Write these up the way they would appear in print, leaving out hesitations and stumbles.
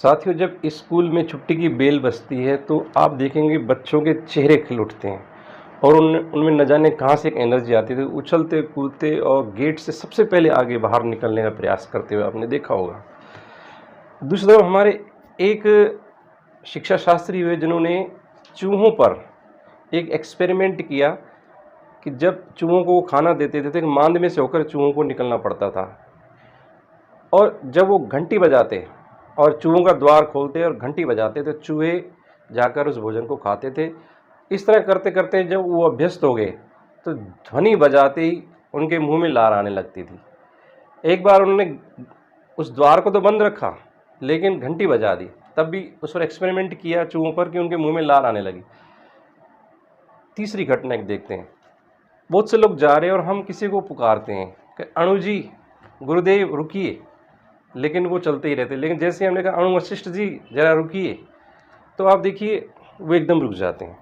साथियों, जब स्कूल में छुट्टी की बेल बजती है तो आप देखेंगे बच्चों के चेहरे खिल उठते हैं और उनमें न जाने कहाँ से एक एनर्जी आती है। तो उछलते कूदते और गेट से सबसे पहले आगे बाहर निकलने का प्रयास करते हुए आपने देखा होगा। दूसरी तरफ हमारे एक शिक्षा शास्त्री हुए जिन्होंने चूहों पर एक एक्सपेरिमेंट किया कि जब चूहों को खाना देते थे तो एक मांद में से होकर चूहों को निकलना पड़ता था, और जब वो घंटी बजाते और चूहों का द्वार खोलते और घंटी बजाते तो चूहे जाकर उस भोजन को खाते थे। इस तरह करते करते जब वो अभ्यस्त हो गए तो ध्वनि बजाते ही उनके मुंह में लार आने लगती थी। एक बार उन्होंने उस द्वार को तो बंद रखा लेकिन घंटी बजा दी, तब भी उस पर एक्सपेरिमेंट किया चूहों पर कि उनके मुंह में लार आने लगी। तीसरी घटना एक देखते हैं। बहुत से लोग जा रहे हैं और हम किसी को पुकारते हैं कि अणु जी, गुरुदेव रुकिए, लेकिन वो चलते ही रहते। लेकिन जैसे हमने कहा अणु वशिष्ठ जी जरा रुकिए, तो आप देखिए वो एकदम रुक जाते हैं,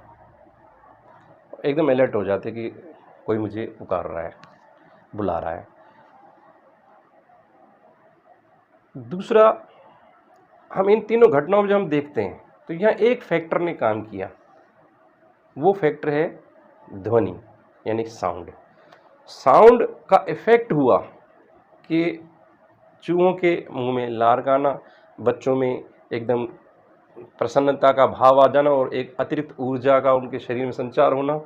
एकदम अलर्ट हो जाते कि कोई मुझे पुकार रहा है, बुला रहा है। दूसरा, हम इन तीनों घटनाओं में जब हम देखते हैं तो यहाँ एक फैक्टर ने काम किया, वो फैक्टर है ध्वनि यानी साउंड। साउंड का इफेक्ट हुआ कि चूहों के मुंह में लार आना, बच्चों में एकदम प्रसन्नता का भाव आ जाना और एक अतिरिक्त ऊर्जा का उनके शरीर में संचार होना।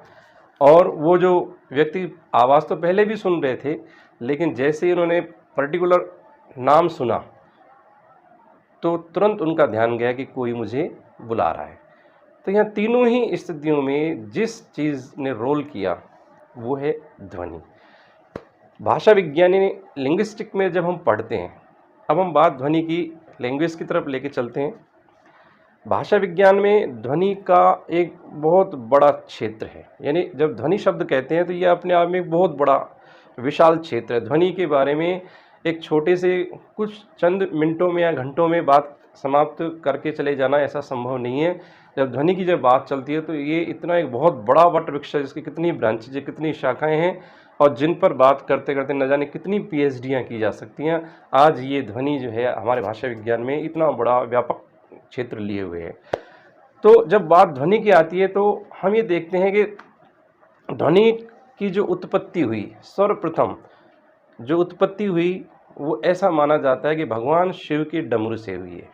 और वो जो व्यक्ति आवाज़ तो पहले भी सुन रहे थे, लेकिन जैसे ही उन्होंने पर्टिकुलर नाम सुना तो तुरंत उनका ध्यान गया कि कोई मुझे बुला रहा है। तो यहाँ तीनों ही स्थितियों में जिस चीज़ ने रोल किया वो है ध्वनि। भाषा विज्ञानी लिंग्विस्टिक में जब हम पढ़ते हैं, अब हम बात ध्वनि की लैंग्वेज की तरफ लेके चलते हैं। भाषा विज्ञान में ध्वनि का एक बहुत बड़ा क्षेत्र है, यानी जब ध्वनि शब्द कहते हैं तो ये अपने आप में एक बहुत बड़ा विशाल क्षेत्र है। ध्वनि के बारे में एक छोटे से कुछ चंद मिनटों में या घंटों में बात समाप्त करके चले जाना ऐसा संभव नहीं है। जब ध्वनि की जब बात चलती है तो ये इतना एक बहुत बड़ा वट वृक्ष है जिसकी कितनी ब्रांचेज है, कितनी शाखाएं हैं, और जिन पर बात करते करते न जाने कितनी पीएचडीयाँ की जा सकती हैं। आज ये ध्वनि जो है हमारे भाषा विज्ञान में इतना बड़ा व्यापक क्षेत्र लिए हुए है। तो जब बात ध्वनि की आती है तो हम ये देखते हैं कि ध्वनि की जो उत्पत्ति हुई, सर्वप्रथम जो उत्पत्ति हुई वो ऐसा माना जाता है कि भगवान शिव के डमरू से हुई है।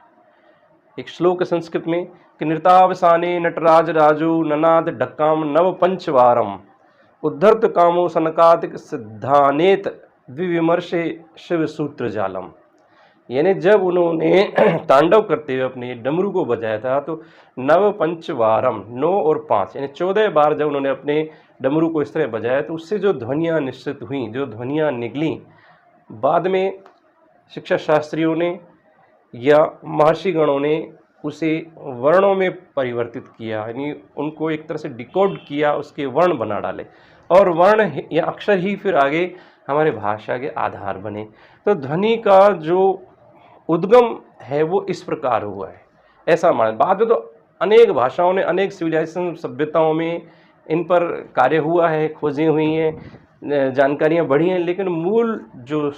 एक श्लोक संस्कृत में कि नृतावसाने नटराज राजो ननाद ढक्काम नव पंचवारम उद्धर्त कामो सनकादिक सिद्धानेत विविमर्शे शिव सूत्र जालम। यानी जब उन्होंने तांडव करते हुए अपने डमरू को बजाया था तो नव पंचवारम, 9 और 5 यानी 14 बार जब उन्होंने अपने डमरू को इस तरह बजाया तो उससे जो ध्वनियाँ निश्चित हुई, जो ध्वनियाँ निकली, बाद में शिक्षा शास्त्रियों ने या महर्षिगणों ने उसे वर्णों में परिवर्तित किया, यानी उनको एक तरह से डिकोड किया, उसके वर्ण बना डाले, और वर्ण या अक्षर ही फिर आगे हमारे भाषा के आधार बने। तो ध्वनि का जो उद्गम है वो इस प्रकार हुआ है, ऐसा माना। बाद में तो अनेक भाषाओं ने, अनेक सिविलाइजेशन सभ्यताओं में इन पर कार्य हुआ है, खोजें हुई हैं, जानकारियाँ बढ़ी हैं, लेकिन मूल जो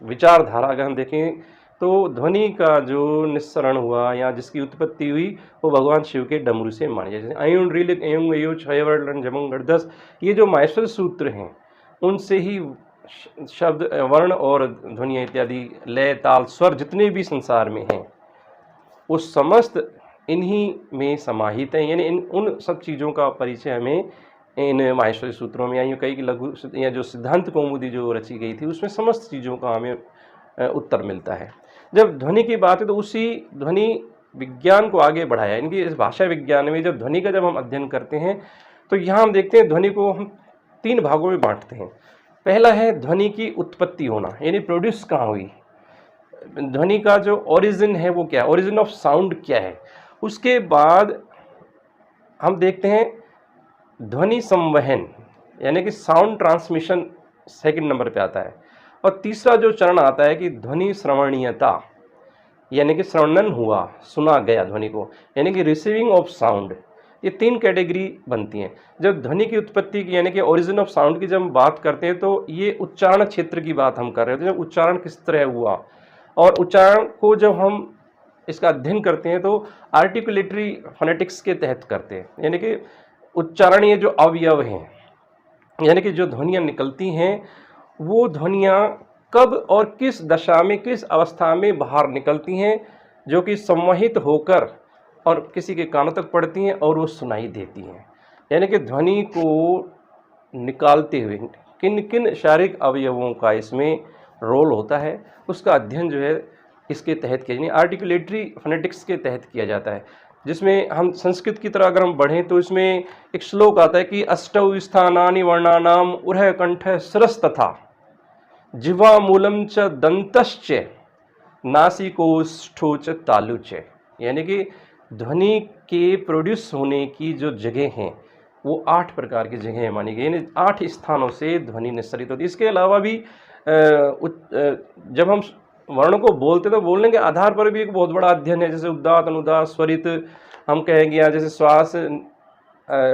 विचारधारा अगर हम देखें तो ध्वनि का जो निस्सरण हुआ या जिसकी उत्पत्ति हुई वो भगवान शिव के डमरू से मानी। जैसे अयुण रीलिक अयुंग अयो छयवर्णन जमंग दस, ये जो माहेश्वर सूत्र हैं उनसे ही शब्द, वर्ण और ध्वनि इत्यादि, लय, ताल, स्वर जितने भी संसार में हैं वो समस्त इन्हीं में समाहित हैं। यानी उन सब चीज़ों का परिचय हमें इन माहेश्वरी सूत्रों में, या यूँ कई लघु या जो सिद्धांत कौमुदी जो रची गई थी उसमें समस्त चीज़ों का हमें उत्तर मिलता है। जब ध्वनि की बात है तो उसी ध्वनि विज्ञान को आगे बढ़ाया। इनकी इस भाषा विज्ञान में जब ध्वनि का जब हम अध्ययन करते हैं तो यहाँ हम देखते हैं ध्वनि को हम 3 भागों में बांटते हैं। पहला है ध्वनि की उत्पत्ति होना, यानी प्रोड्यूस कहाँ हुई, ध्वनि का जो ओरिजिन है वो क्या है, ओरिजिन ऑफ साउंड क्या है। उसके बाद हम देखते हैं ध्वनि संवहन, यानी कि साउंड ट्रांसमिशन सेकंड नंबर पे आता है। और तीसरा जो चरण आता है कि ध्वनि श्रवणीयता, यानी कि श्रवणन हुआ, सुना गया ध्वनि को, यानी कि रिसीविंग ऑफ साउंड। ये 3 कैटेगरी बनती हैं। जब ध्वनि की उत्पत्ति की यानी कि ओरिजिन ऑफ साउंड की जब हम बात करते हैं तो ये उच्चारण क्षेत्र की बात हम कर रहे थे। जब उच्चारण किस तरह हुआ और उच्चारण को जब हम इसका अध्ययन करते हैं तो आर्टिकुलेटरी फोनेटिक्स के तहत करते हैं, यानी कि उच्चारणीय जो अवयव हैं, यानी कि जो ध्वनियाँ निकलती हैं वो ध्वनियाँ कब और किस दशा में, किस अवस्था में बाहर निकलती हैं, जो कि संवहित होकर और किसी के कानों तक पड़ती हैं और वो सुनाई देती हैं। यानी कि ध्वनि को निकालते हुए किन किन शारीरिक अवयवों का इसमें रोल होता है, उसका अध्ययन जो है इसके तहत किया, यानी आर्टिकुलेटरी फोनेटिक्स के तहत किया जाता है। जिसमें हम संस्कृत की तरह अगर हम बढ़ें तो इसमें एक श्लोक आता है कि अष्टौ स्थानानि वर्णानाम उरह कंठ शिरस्तथा जिह्वा मूलम च दंतश्च नासिकोष्ठो च तालु च, यानी कि ध्वनि के प्रोड्यूस होने की जो जगह हैं वो 8 प्रकार की जगह मानी गई, यानी 8 स्थानों से ध्वनि निस्सरित होती है। इसके अलावा भी जब हम वर्णों को बोलते तो बोलने के आधार पर भी एक बहुत बड़ा अध्ययन है, जैसे उदात्त, अनुदात्त, स्वरित हम कहेंगे, या जैसे श्वास,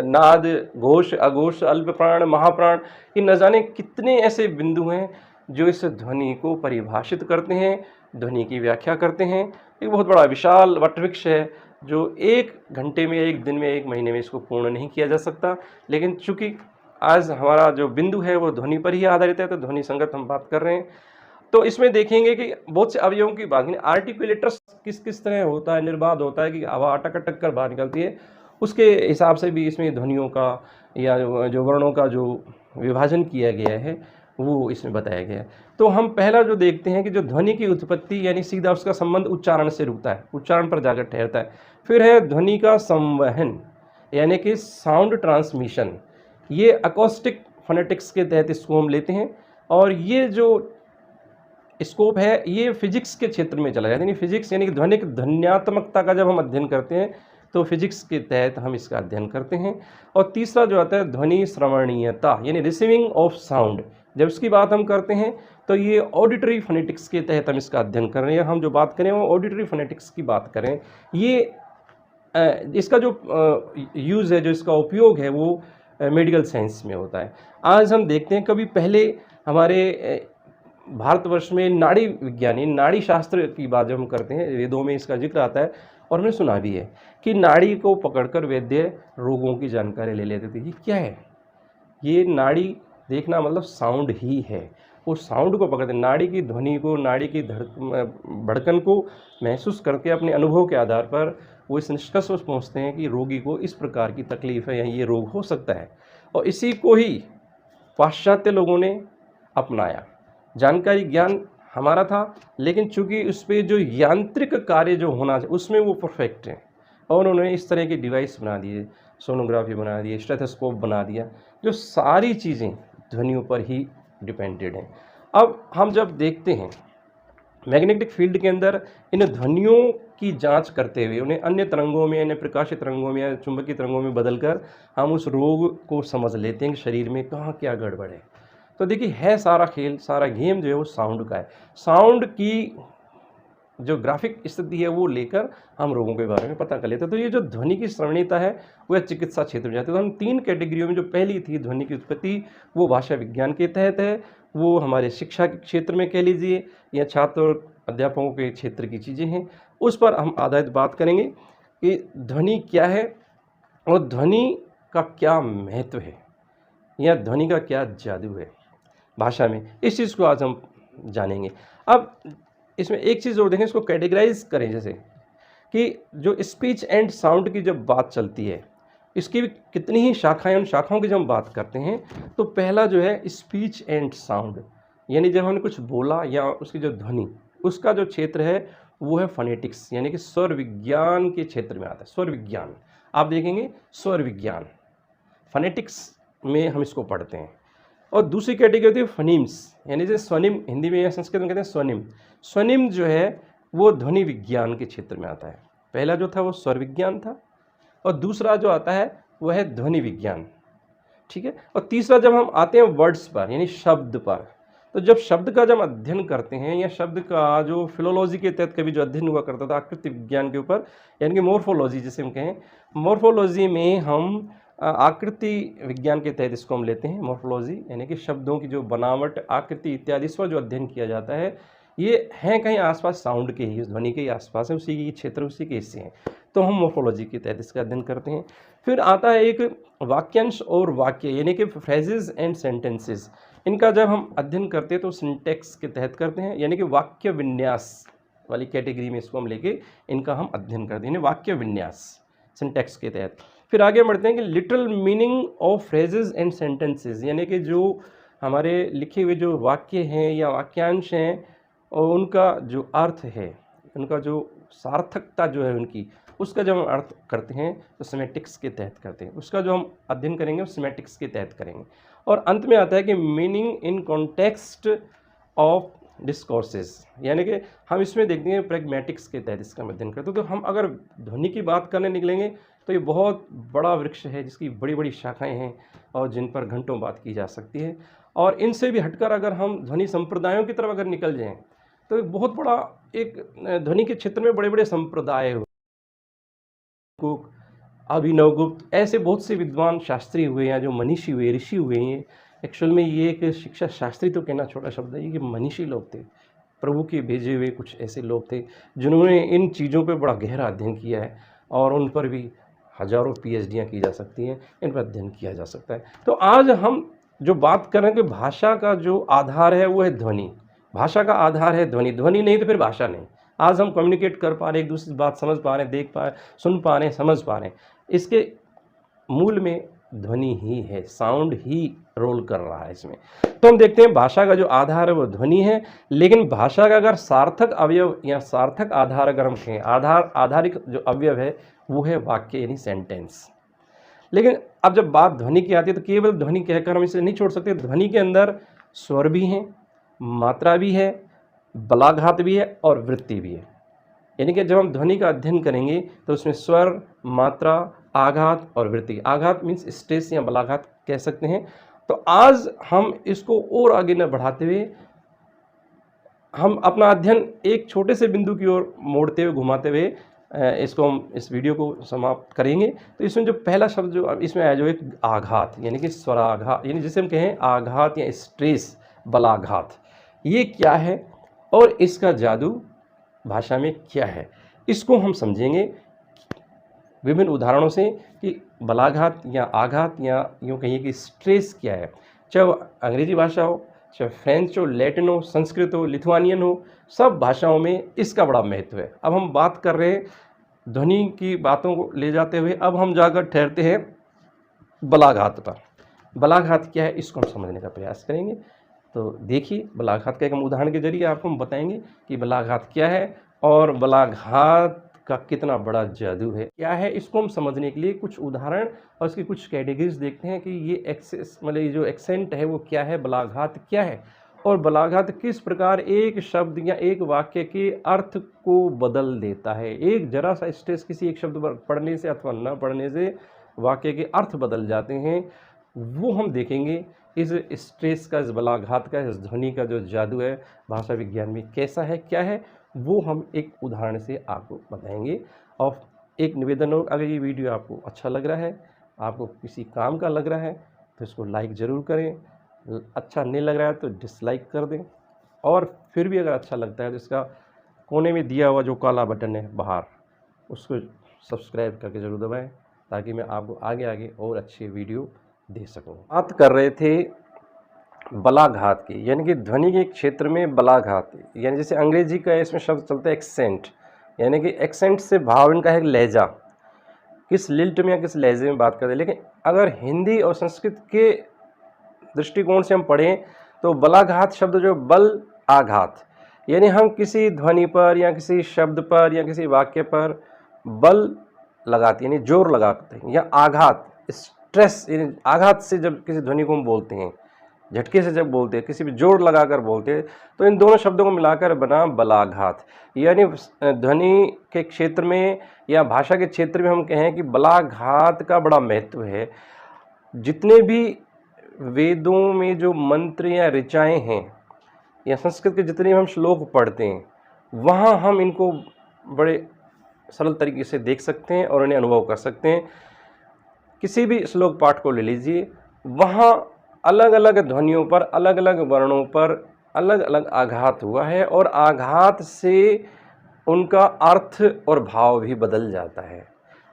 नाद, घोष, अघोष, अल्प प्राण, महाप्राण, ये न जाने कितने ऐसे बिंदु हैं जो इस ध्वनि को परिभाषित करते हैं, ध्वनि की व्याख्या करते हैं। एक बहुत बड़ा विशाल वटवृक्ष है जो 1 घंटे में, 1 दिन में, 1 महीने में इसको पूर्ण नहीं किया जा सकता, लेकिन चूंकि आज हमारा जो बिंदु है वो ध्वनि पर ही आधारित है, तो ध्वनि संगत हम बात कर रहे हैं। तो इसमें देखेंगे कि बहुत से अवयवों की बात, आर्टिकुलेटर्स किस किस तरह होता है, निर्बाध होता है कि हवा अटक अटक कर बाहर निकलती है, उसके हिसाब से भी इसमें ध्वनियों का या जो वर्णों का जो विभाजन किया गया है वो इसमें बताया गया है। तो हम पहला जो देखते हैं कि जो ध्वनि की उत्पत्ति, यानी सीधा उसका संबंध उच्चारण से रुकता है, उच्चारण पर जाकर ठहरता है। फिर है ध्वनि का संवहन, यानी कि साउंड ट्रांसमिशन, ये अकॉस्टिक फोनेटिक्स के तहत इसको हम लेते हैं। और ये जो स्कोप है ये फिजिक्स के क्षेत्र में चला जाता है, यानी फिजिक्स यानी कि ध्वनिक ध्वन्यात्मकता का जब हम अध्ययन करते हैं तो फिजिक्स के तहत हम इसका अध्ययन करते हैं। और तीसरा जो आता है ध्वनि श्रवणीयता, यानी रिसीविंग ऑफ साउंड, जब इसकी बात हम करते हैं तो ये ऑडिटरी फोनेटिक्स के तहत हम इसका अध्ययन कर रहे हैं। हम जो बात करें वो ऑडिटरी फोनेटिक्स की बात करें। ये इसका जो यूज़ है, जो इसका उपयोग है वो मेडिकल साइंस में होता है। आज हम देखते हैं, कभी पहले हमारे भारतवर्ष में नाड़ी विज्ञानी, नाड़ी शास्त्र की बात जब हम करते हैं, वेदों में इसका जिक्र आता है और हमने सुना भी है कि नाड़ी को पकड़कर वैद्य रोगों की जानकारी ले लेते थे। ये क्या है? ये नाड़ी देखना मतलब साउंड ही है। वो साउंड को पकड़ते, नाड़ी की ध्वनि को, नाड़ी की धड़कन को महसूस करके अपने अनुभव के आधार पर वो इस निष्कर्ष पर पहुँचते हैं कि रोगी को इस प्रकार की तकलीफ है या ये रोग हो सकता है। और इसी को ही पाश्चात्य लोगों ने अपनाया। जानकारी ज्ञान हमारा था, लेकिन चूंकि उस पर जो यांत्रिक कार्य जो होना चाहिए उसमें वो परफेक्ट है, और उन्होंने इस तरह के डिवाइस बना दिए, सोनोग्राफी बना दिए, स्टेथोस्कोप बना दिया, जो सारी चीज़ें ध्वनियों पर ही डिपेंडेड हैं। अब हम जब देखते हैं मैग्नेटिक फील्ड के अंदर इन ध्वनियों की जांच करते हुए उन्हें अन्य तरंगों में, अन्य प्रकाशित तरंगों में या चुंबकीय तरंगों में बदलकर हम उस रोग को समझ लेते हैं कि शरीर में कहाँ क्या गड़बड़ है। तो देखिए, है सारा खेल, सारा गेम जो है वो साउंड का है। साउंड की जो ग्राफिक स्थिति है वो लेकर हम रोगों के बारे में पता कर लेते हैं। तो ये जो ध्वनि की श्रवणीयता है वो चिकित्सा क्षेत्र में जाती है। तो हम 3 कैटेगरियों में, जो पहली थी ध्वनि की उत्पत्ति, वो भाषा विज्ञान के तहत है, वो हमारे शिक्षा के क्षेत्र में कह लीजिए या छात्र और अध्यापकों के क्षेत्र की चीज़ें हैं, उस पर हम आधारित बात करेंगे कि ध्वनि क्या है और ध्वनि का क्या महत्व है या ध्वनि का क्या जादू है भाषा में। इस चीज़ को आज हम जानेंगे। अब इसमें एक चीज़ और देखें, इसको कैटेगराइज करें, जैसे कि जो स्पीच एंड साउंड की जब बात चलती है, इसकी भी कितनी ही शाखाएं, उन शाखाओं की जब हम बात करते हैं तो पहला जो है स्पीच एंड साउंड, यानी जब हमने कुछ बोला या उसकी जो ध्वनि, उसका जो क्षेत्र है वो है फोनेटिक्स, यानी कि स्वर विज्ञान के क्षेत्र में आता है। स्वर विज्ञान आप देखेंगे, स्वर विज्ञान फोनेटिक्स में हम इसको पढ़ते हैं। और दूसरी कैटेगरी होती है फनीम्स, यानी जैसे स्वनिम, हिंदी में या संस्कृत में कहते हैं स्वनिम। स्वनिम जो है वो ध्वनि विज्ञान के क्षेत्र में आता है। पहला जो था वो स्वर विज्ञान था और दूसरा जो आता है वह है ध्वनि विज्ञान, ठीक है। और तीसरा जब हम आते हैं वर्ड्स पर, यानी शब्द पर, तो जब शब्द का जब अध्ययन करते हैं या शब्द का जो फिलोलॉजी के तहत कभी जो अध्ययन हुआ करता था आकृति विज्ञान के ऊपर, यानी कि मोर्फोलॉजी जिसे हम कहें, मोर्फोलॉजी में हम आकृति विज्ञान के तहत इसको हम लेते हैं। मोर्फोलॉजी यानी कि शब्दों की जो बनावट, आकृति इत्यादि, इस पर जो अध्ययन किया जाता है, ये हैं कहीं आसपास साउंड के ही, उस ध्वनि के ही आसपास है, उसी के क्षेत्र, उसी के हिस्से हैं। तो हम मोर्फोलॉजी के तहत इसका अध्ययन करते हैं। फिर आता है एक वाक्यांश और वाक्य, यानी कि फ्रेजेस एंड सेंटेंसेस। इनका जब हम अध्ययन करते हैं तो सिंटैक्स के तहत करते हैं, यानी कि वाक्य विन्यास वाली कैटेगरी में इसको हम लेके इनका हम अध्ययन करते हैं, वाक्य विन्यास सिंटैक्स के तहत। फिर आगे बढ़ते हैं कि literal meaning of phrases and sentences, यानी कि जो हमारे लिखे हुए जो वाक्य हैं या वाक्यांश हैं और उनका जो अर्थ है, उनका जो सार्थकता जो है उनकी, उसका जब हम अर्थ करते हैं तो सिमेटिक्स के तहत करते हैं। उसका जो हम अध्ययन करेंगे वो सिमेटिक्स के तहत करेंगे। और अंत में आता है कि meaning in context of discourses, यानी कि हम इसमें देखते हैं प्रैग्मेटिक्स के तहत इसका अध्ययन करते हैं। तो हम अगर ध्वनि की बात करने निकलेंगे तो ये बहुत बड़ा वृक्ष है जिसकी बड़ी बड़ी शाखाएं हैं और जिन पर घंटों बात की जा सकती है। और इनसे भी हटकर अगर हम ध्वनि संप्रदायों की तरफ अगर निकल जाएं तो एक बहुत बड़ा एक ध्वनि के क्षेत्र में बड़े बड़े संप्रदाय को अभिनवगुप्त, ऐसे बहुत से विद्वान शास्त्री हुए हैं, जो मनीषी हुए, ऋषि हुए हैं। एक्चुअल में ये एक शिक्षा शास्त्री तो कहना छोटा शब्द है, ये कि मनीषी लोग थे, प्रभु के भेजे हुए कुछ ऐसे लोग थे जिन्होंने इन चीज़ों पे बड़ा गहरा अध्ययन किया है और उन पर भी हजारों पीएचडियाँ की जा सकती हैं, इन पर अध्ययन किया जा सकता है। तो आज हम जो बात कर रहे हैं कि भाषा का जो आधार है वो है ध्वनि। भाषा का आधार है ध्वनि, ध्वनि नहीं तो फिर भाषा नहीं। आज हम कम्युनिकेट कर पा रहे हैं, एक दूसरे की बात समझ पा रहे हैं, देख पा रहे, सुन पा रहे हैं, समझ पा रहे हैं, इसके मूल में ध्वनि ही है, साउंड ही रोल कर रहा है इसमें। तो हम देखते हैं भाषा का जो आधार है वो ध्वनि है, लेकिन भाषा का अगर सार्थक अवयव या सार्थक आधार अगर हम कहें, आधारिक जो अवयव है वो है वाक्य यानी सेंटेंस। लेकिन अब जब बात ध्वनि की आती है तो केवल ध्वनि कहकर हम इसे नहीं छोड़ सकते। ध्वनि के अंदर स्वर भी हैं, मात्रा भी है, बलाघात भी है और वृत्ति भी है। यानी कि जब हम ध्वनि का अध्ययन करेंगे तो उसमें स्वर, मात्रा, आघात और वृत्ति। आघात मीन्स स्ट्रेस या बलाघात कह सकते हैं। तो आज हम इसको और आगे न बढ़ाते हुए हम अपना अध्ययन एक छोटे से बिंदु की ओर मोड़ते हुए, घुमाते हुए इसको हम इस वीडियो को समाप्त करेंगे। तो इसमें जो पहला शब्द जो इसमें आया जो एक आघात, यानी कि स्वराघात, यानी जिसे हम कहें आघात या स्ट्रेस, बलाघात, ये क्या है और इसका जादू भाषा में क्या है, इसको हम समझेंगे विभिन्न उदाहरणों से कि बलाघात या आघात या यूँ कहिए कि स्ट्रेस क्या है। चाहे अंग्रेजी भाषा हो, चाहे फ्रेंच हो, लैटिन हो, संस्कृत हो, लिथुआनियन हो, सब भाषाओं में इसका बड़ा महत्व है। अब हम बात कर रहे हैं ध्वनि की बातों को ले जाते हुए, अब हम जाकर ठहरते हैं बलाघात पर। बलाघात क्या है इसको हम समझने का प्रयास करेंगे। तो देखिए, बलाघात का एक हम उदाहरण के जरिए आपको हम बताएंगे कि बलाघात क्या है और बलाघात का कितना बड़ा जादू है, क्या है। इसको हम समझने के लिए कुछ उदाहरण और उसकी कुछ कैटेगरीज देखते हैं कि ये एक्सेस मतलब ये जो एक्सेंट है वो क्या है, बलाघात क्या है और बलाघात किस प्रकार एक शब्द या एक वाक्य के अर्थ को बदल देता है। एक जरा सा स्ट्रेस किसी एक शब्द पर पढ़ने से अथवा न पढ़ने से वाक्य के अर्थ बदल जाते हैं, वो हम देखेंगे। इस स्ट्रेस का, इस बलाघात का, इस ध्वनि का जो जादू है भाषा विज्ञान में कैसा है, क्या है, वो हम एक उदाहरण से आपको बताएंगे। और एक निवेदन हो, अगर ये वीडियो आपको अच्छा लग रहा है, आपको किसी काम का लग रहा है तो इसको लाइक ज़रूर करें, अच्छा नहीं लग रहा है तो डिसलाइक कर दें। और फिर भी अगर अच्छा लगता है तो इसका कोने में दिया हुआ जो काला बटन है बाहर, उसको सब्सक्राइब करके ज़रूर दबाएं ताकि मैं आपको आगे आगे और अच्छे वीडियो दे सकूं। बात कर रहे थे बलाघात की, यानी कि ध्वनि के क्षेत्र में बलाघात, यानी जैसे अंग्रेजी का इसमें शब्द चलता है एक्सेंट, यानी कि एक्सेंट से भाव इनका है लहजा, किस लिल्ट में या किस लहजे में बात करते हैं। लेकिन अगर हिंदी और संस्कृत के दृष्टिकोण से हम पढ़ें तो बलाघात शब्द जो बल आघात, यानी हम किसी ध्वनि पर या किसी शब्द पर या किसी वाक्य पर बल लगाते यानी जोर लगाते हैं, या आघात स्ट्रेस, यानी आघात से जब किसी ध्वनि को हम बोलते हैं, झटके से जब बोलते हैं, किसी भी जोर लगाकर बोलते हैं, तो इन दोनों शब्दों को मिलाकर बना बलाघात। यानी ध्वनि के क्षेत्र में या भाषा के क्षेत्र में हम कहें कि बलाघात का बड़ा महत्व है। जितने भी वेदों में जो मंत्र या ऋचाएँ हैं या संस्कृत के जितने हम श्लोक पढ़ते हैं, वहाँ हम इनको बड़े सरल तरीके से देख सकते हैं और उन्हें अनुभव कर सकते हैं। किसी भी श्लोक पाठ को ले लीजिए, वहाँ अलग अलग ध्वनियों पर, अलग अलग वर्णों पर अलग अलग आघात हुआ है और आघात से उनका अर्थ और भाव भी बदल जाता है।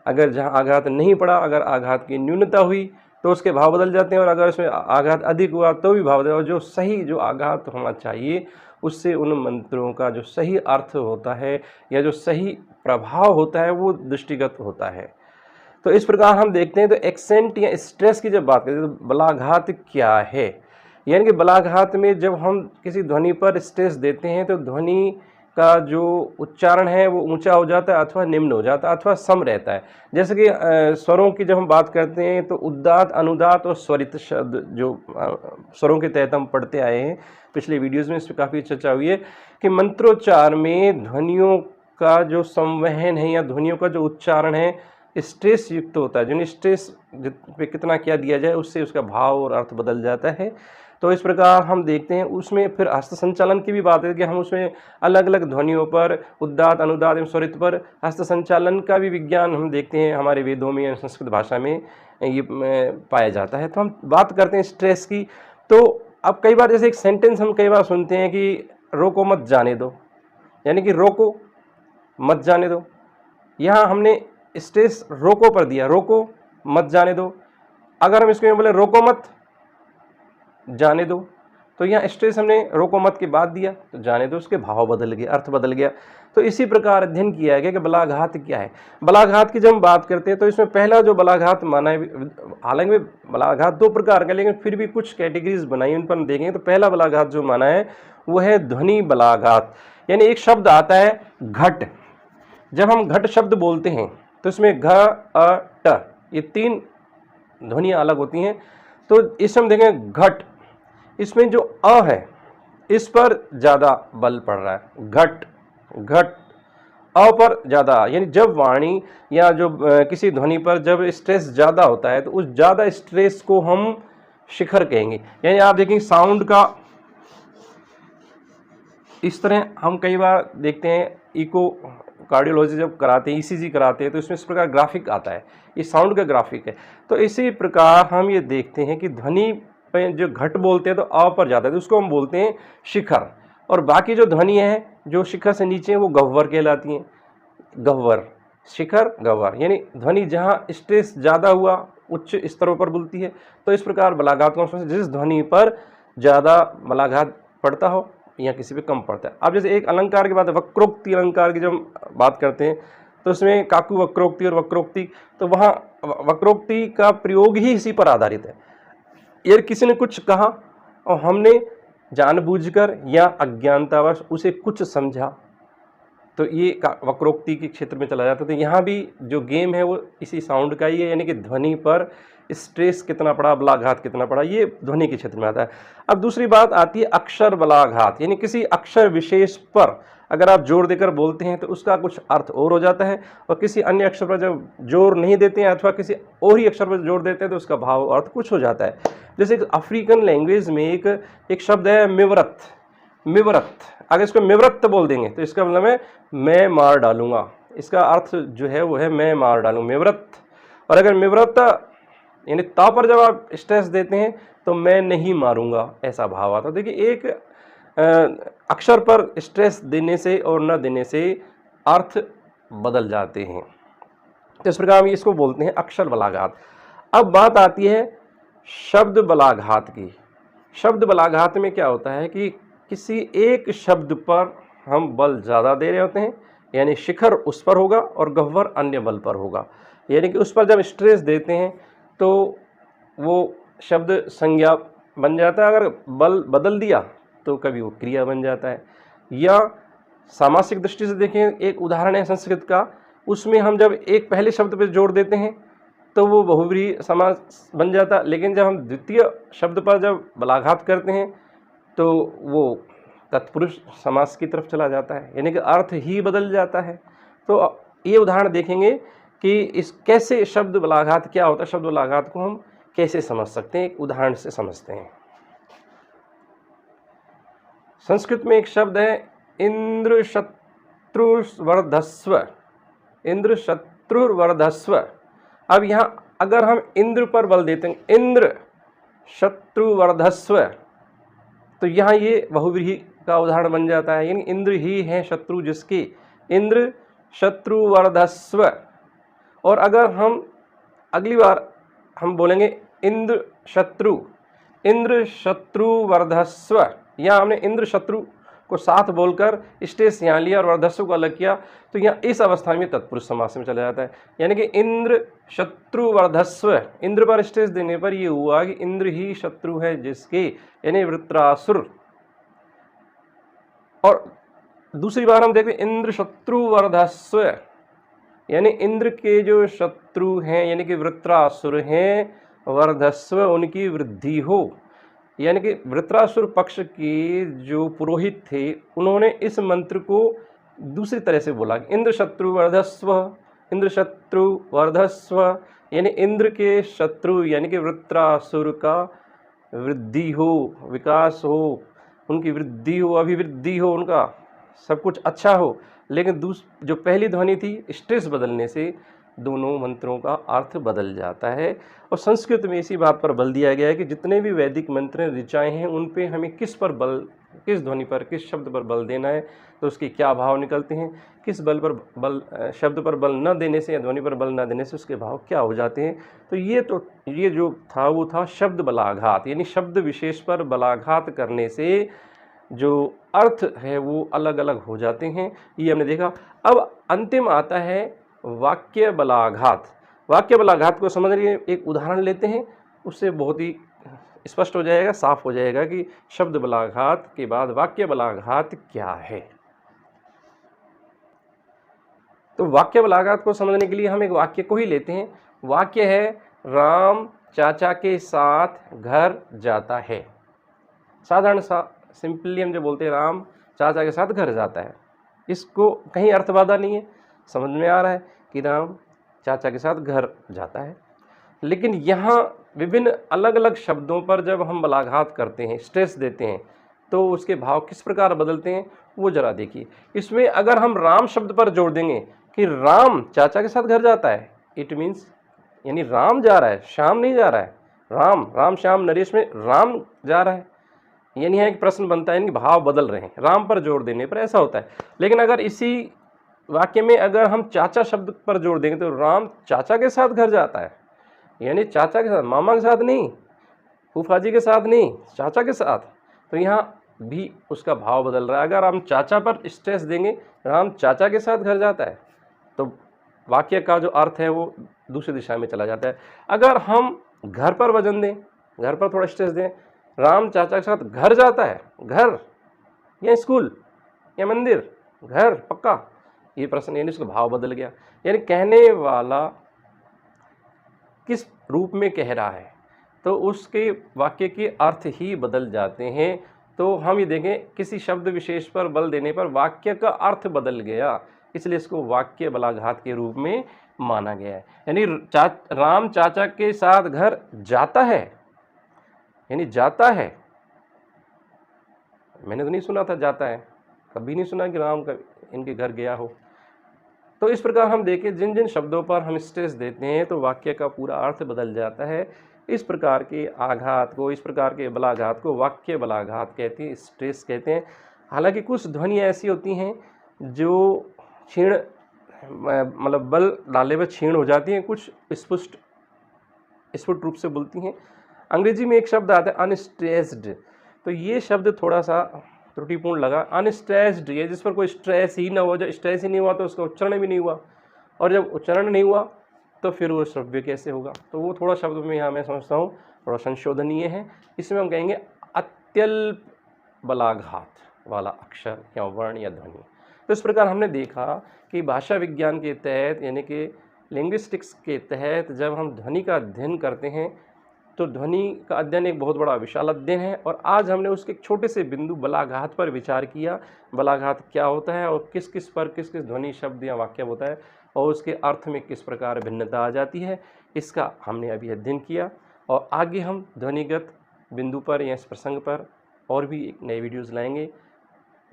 अगर जहाँ आघात नहीं पड़ा, अगर आघात की न्यूनता हुई तो उसके भाव बदल जाते हैं, और अगर उसमें आघात अधिक हुआ तो भी भाव बदल। और जो सही जो आघात होना चाहिए उससे उन मंत्रों का जो सही अर्थ होता है या जो सही प्रभाव होता है वो दृष्टिगत होता है। तो इस प्रकार हम देखते हैं। तो एक्सेंट या स्ट्रेस की जब बात करते हैं तो बलाघात क्या है, यानी कि बलाघात में जब हम किसी ध्वनि पर स्ट्रेस देते हैं तो ध्वनि का जो उच्चारण है वो ऊंचा हो जाता है अथवा निम्न हो जाता है अथवा सम रहता है। जैसे कि स्वरों की जब हम बात करते हैं तो उद्दात, अनुदात और स्वरित शब्द जो स्वरों के तहत हम पढ़ते आए हैं, पिछले वीडियोज़ में इस पर काफ़ी चर्चा हुई है कि मंत्रोच्चार में ध्वनियों का जो संवहन है या ध्वनियों का जो उच्चारण है स्ट्रेस युक्त होता है। जिन स्ट्रेस पे कितना क्या दिया जाए उससे उसका भाव और अर्थ बदल जाता है। तो इस प्रकार हम देखते हैं। उसमें फिर हस्त संचालन की भी बात है कि हम उसमें अलग अलग ध्वनियों पर, उद्दात, अनुदात एवं स्वरित पर हस्त संचालन का भी विज्ञान हम देखते हैं हमारे वेदों में या संस्कृत भाषा में ये पाया जाता है। तो हम बात करते हैं स्ट्रेस की। तो अब कई बार जैसे एक सेंटेंस हम कई बार सुनते हैं कि रोको मत जाने दो, यानी कि रोको मत जाने दो। यहाँ हमने स्ट्रेस रोको पर दिया, रोको मत जाने दो। अगर हम इसको बोले रोको मत जाने दो, तो यहाँ स्ट्रेस हमने रोको मत के बाद दिया तो जाने दो, उसके भाव बदल गए, अर्थ बदल गया। तो इसी प्रकार अध्ययन किया गया कि बलाघात क्या है। बलाघात की जब हम बात करते हैं तो इसमें पहला जो बलाघात माना है, हालांकि बलाघात दो प्रकार का, लेकिन फिर भी कुछ कैटेगरीज बनाई उन पर देखेंगे। तो पहला बलाघात जो माना है वो है ध्वनि बलाघात। यानी एक शब्द आता है घट, जब हम घट शब्द बोलते हैं तो इसमें घ, अ, ट ये तीन ध्वनियाँ अलग होती हैं। तो इसमें हम देखें घट, इसमें जो अ है इस पर ज़्यादा बल पड़ रहा है, घट घट, अ पर ज़्यादा। यानी जब वाणी या जो किसी ध्वनि पर जब स्ट्रेस ज़्यादा होता है तो उस ज़्यादा स्ट्रेस को हम शिखर कहेंगे। यानी आप देखेंगे साउंड का इस तरह हम कई बार देखते हैं, इको कार्डियोलॉजी जब कराते हैं, ईसीजी कराते हैं, तो इसमें इस प्रकार ग्राफिक आता है, ये साउंड का ग्राफिक है। तो इसी प्रकार हम ये देखते हैं कि ध्वनि पे जो घट बोलते हैं तो अ पर जाता है तो उसको हम बोलते हैं शिखर, और बाकी जो ध्वनि है जो शिखर से नीचे है वो गह्वर कहलाती हैं। गह्वर, शिखर, गह्वर, यानी ध्वनि जहाँ स्ट्रेस ज़्यादा हुआ उच्च स्तरों पर बोलती है। तो इस प्रकार बलाघात को जिस ध्वनि पर ज़्यादा बलाघात पड़ता हो या किसी पे कम पड़ता है। अब जैसे एक अलंकार की बात है, वक्रोक्ति अलंकार की जब हम बात करते हैं तो उसमें काकु वक्रोक्ति और वक्रोक्ति, तो वहाँ वक्रोक्ति का प्रयोग ही इसी पर आधारित है। यार किसी ने कुछ कहा और हमने जानबूझकर या अज्ञानतावश उसे कुछ समझा तो ये वक्रोक्ति के क्षेत्र में चला जाता है। तो यहाँ भी जो गेम है वो इसी साउंड का ही है, यानी कि ध्वनि पर स्ट्रेस कितना पड़ा, बलाघात कितना पड़ा, ये ध्वनि के क्षेत्र में आता है। अब दूसरी बात आती है अक्षर बलाघात, यानी किसी अक्षर विशेष पर अगर आप जोर देकर बोलते हैं तो उसका कुछ अर्थ और हो जाता है, और किसी अन्य अक्षर पर जब जोर नहीं देते हैं अथवा किसी और ही अक्षर पर जोर देते हैं तो उसका भाव अर्थ कुछ हो जाता है। जैसे अफ्रीकन लैंग्वेज में एक शब्द है मिवरत, मिवरत, अगर इसको मिवरत बोल देंगे तो इसका मतलब है मैं मार डालूंगा, इसका अर्थ जो है वो है मैं मार डालूंगा, मिवरत। और अगर मिवरत यानी ता पर जब आप स्ट्रेस देते हैं तो मैं नहीं मारूंगा, ऐसा भाव आता है। देखिए एक अक्षर पर स्ट्रेस देने से और न देने से अर्थ बदल जाते हैं। तो इस प्रकार हम इसको बोलते हैं अक्षर बलाघात। अब बात आती है शब्द बलाघात की। शब्द बलाघात में क्या होता है कि किसी एक शब्द पर हम बल ज़्यादा दे रहे होते हैं, यानी शिखर उस पर होगा और गह्वर अन्य बल पर होगा। यानी कि उस पर जब स्ट्रेस देते हैं तो वो शब्द संज्ञा बन जाता है, अगर बल बदल दिया तो कभी वो क्रिया बन जाता है। या सामासिक दृष्टि से देखें, एक उदाहरण है संस्कृत का, उसमें हम जब एक पहले शब्द पर जोड़ देते हैं तो वो बहुव्रीहि समास बन जाता, लेकिन जब हम द्वितीय शब्द पर जब बलाघात करते हैं तो वो तत्पुरुष समास की तरफ चला जाता है, यानी कि अर्थ ही बदल जाता है। तो ये उदाहरण देखेंगे कि इस कैसे शब्द बलाघात क्या होता है, शब्द बलाघात को हम कैसे समझ सकते हैं, एक उदाहरण से समझते हैं। संस्कृत में एक शब्द है इंद्र शत्रुवर्धस्व, इंद्र शत्रुवर्धस्व। अब यहाँ अगर हम इंद्र पर बल देते हैं, इंद्र शत्रुवर्धस्व, तो यहाँ ये बहुव्रीहि का उदाहरण बन जाता है, यानी इंद्र ही है शत्रु जिसके, इंद्र शत्रु वर्धस्व। और अगर हम अगली बार हम बोलेंगे इंद्र शत्रु वर्धस्व, यहाँ हमने इंद्र शत्रु को साथ बोलकर स्टेस यहाँ लिया और वर्धस्व को अलग किया, तो यहाँ इस अवस्था में तत्पुरुष समास में चला जाता है। यानी कि इंद्र शत्रु वर्धस्व, इंद्र पर स्टेस देने पर ये हुआ कि इंद्र ही शत्रु है जिसके, यानी वृत्रासुर। और दूसरी बार हम देखते इंद्र शत्रु वर्धस्व, यानी इंद्र के जो शत्रु हैं यानी कि वृत्रासुर हैं, वर्धस्व उनकी वृद्धि हो। यानी कि वृत्रासुर पक्ष के जो पुरोहित थे उन्होंने इस मंत्र को दूसरी तरह से बोला, इंद्र शत्रु वर्धस्व, इंद्र शत्रु वर्धस्व, यानी इंद्र के शत्रु यानी कि वृत्रासुर का वृद्धि हो, विकास हो, उनकी वृद्धि हो, अभिवृद्धि हो, उनका सब कुछ अच्छा हो। लेकिन जो पहली ध्वनि थी स्ट्रेस बदलने से दोनों मंत्रों का अर्थ बदल जाता है। और संस्कृत में इसी बात पर बल दिया गया है कि जितने भी वैदिक मंत्र ऋचाएँ हैं उन पे हमें किस ध्वनि पर, किस शब्द पर बल देना है, तो उसके क्या भाव निकलते हैं, किस शब्द पर बल न देने से या ध्वनि पर बल न देने से उसके भाव क्या हो जाते हैं। तो ये जो था वो था शब्द बलाघात, यानी शब्द विशेष पर बलाघात करने से जो अर्थ है वो अलग अलग हो जाते हैं, ये हमने देखा। अब अंतिम आता है वाक्य बलाघात। वाक्य बलाघात को समझने के लिए एक उदाहरण लेते हैं, उससे बहुत ही स्पष्ट हो जाएगा, साफ हो जाएगा कि शब्द बलाघात के बाद वाक्य बलाघात क्या है। तो वाक्य बलाघात को समझने के लिए हम एक वाक्य को ही लेते हैं। वाक्य है राम चाचा के साथ घर जाता है। साधारण सा सिंपली हम जो बोलते हैं राम चाचा के साथ घर जाता है, इसको कहीं अर्थ बाधा नहीं है, समझ में आ रहा है कि राम चाचा के साथ घर जाता है। लेकिन यहाँ विभिन्न अलग अलग शब्दों पर जब हम बलाघात करते हैं, स्ट्रेस देते हैं, तो उसके भाव किस प्रकार बदलते हैं वो जरा देखिए। इसमें अगर हम राम शब्द पर जोड़ देंगे कि राम चाचा के साथ घर जाता है, इट मीन्स यानी राम जा रहा है, श्याम नहीं जा रहा है। राम श्याम नरेश में राम जा रहा है, यानी यहाँ एक प्रश्न बनता है, यानी भाव बदल रहे हैं, राम पर जोड़ देने पर ऐसा होता है। लेकिन अगर इसी वाक्य में अगर हम चाचा शब्द पर जोड़ देंगे तो राम चाचा के साथ घर जाता है, यानी चाचा के साथ, मामा के साथ नहीं, फूफा जी के साथ नहीं, चाचा के साथ, तो यहाँ भी उसका भाव बदल रहा है। अगर हम चाचा पर स्ट्रेस देंगे, राम चाचा के साथ घर जाता है, तो वाक्य का जो अर्थ है वो दूसरी दिशा में चला जाता है। अगर हम घर पर वजन दें, घर पर थोड़ा स्ट्रेस दें, राम चाचा के साथ घर जाता है, घर या स्कूल या मंदिर, घर पक्का, ये प्रश्न, यानी उसका भाव बदल गया, यानी कहने वाला किस रूप में कह रहा है तो उसके वाक्य के अर्थ ही बदल जाते हैं। तो हम ये देखें किसी शब्द विशेष पर बल देने पर वाक्य का अर्थ बदल गया, इसलिए इसको वाक्य बलाघात के रूप में माना गया है। यानी राम चाचा के साथ घर जाता है, यानी जाता है, मैंने तो नहीं सुना था जाता है, कभी नहीं सुना कि राम इनके घर गया हो। तो इस प्रकार हम देखें जिन जिन शब्दों पर हम स्ट्रेस देते हैं तो वाक्य का पूरा अर्थ बदल जाता है। इस प्रकार के आघात को, इस प्रकार के बलाघात को वाक्य बलाघात कहते हैं, स्ट्रेस कहते हैं। हालांकि कुछ ध्वनि ऐसी होती हैं जो क्षीण, मतलब बल डाले पर क्षीण हो जाती हैं, कुछ स्फुट रूप से बोलती हैं। अंग्रेजी में एक शब्द आता है अनस्ट्रेस्ड, तो ये शब्द थोड़ा सा त्रुटिपूर्ण लगा। अनस्ट्रेस्ड, ये जिस पर कोई स्ट्रेस ही ना हो, जब स्ट्रेस ही नहीं हुआ तो उसका उच्चारण भी नहीं हुआ, और जब उच्चारण नहीं हुआ तो फिर वो श्रव्य कैसे होगा। तो वो थोड़ा शब्द में यहाँ मैं समझता हूँ थोड़ा संशोधनीय है। इसमें हम कहेंगे अत्यल्प बलाघात वाला अक्षर या वर्ण या ध्वनि। तो इस प्रकार हमने देखा कि भाषा विज्ञान के तहत यानी कि लिंग्विस्टिक्स के तहत जब हम ध्वनि का अध्ययन करते हैं तो ध्वनि का अध्ययन एक बहुत बड़ा विशाल अध्ययन है। और आज हमने उसके एक छोटे से बिंदु बलाघात पर विचार किया, बलाघात क्या होता है और किस किस ध्वनि शब्द या वाक्य होता है और उसके अर्थ में किस प्रकार भिन्नता आ जाती है, इसका हमने अभी अध्ययन किया। और आगे हम ध्वनिगत बिंदु पर या इस प्रसंग पर और भी एक नए वीडियोज़ लाएंगे।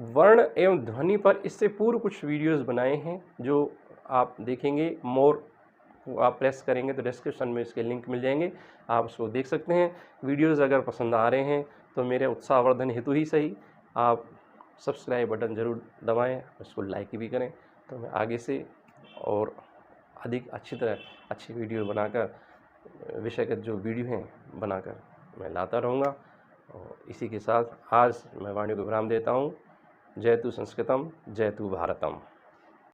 वर्ण एवं ध्वनि पर इससे पूर्व कुछ वीडियोज़ बनाए हैं जो आप देखेंगे, मोर आप प्रेस करेंगे तो डिस्क्रिप्शन में इसके लिंक मिल जाएंगे, आप उसको देख सकते हैं। वीडियोज़ अगर पसंद आ रहे हैं तो मेरे उत्साहवर्धन हेतु ही सही आप सब्सक्राइब बटन ज़रूर दबाएं, उसको लाइक भी करें, तो मैं आगे से और अधिक अच्छी वीडियो बनाकर, विषयगत जो वीडियो हैं बनाकर मैं लाता रहूँगा। और इसी के साथ आज मैं वाणी को विराम देता हूँ। जय तु संस्कृतम, जय तु भारतम।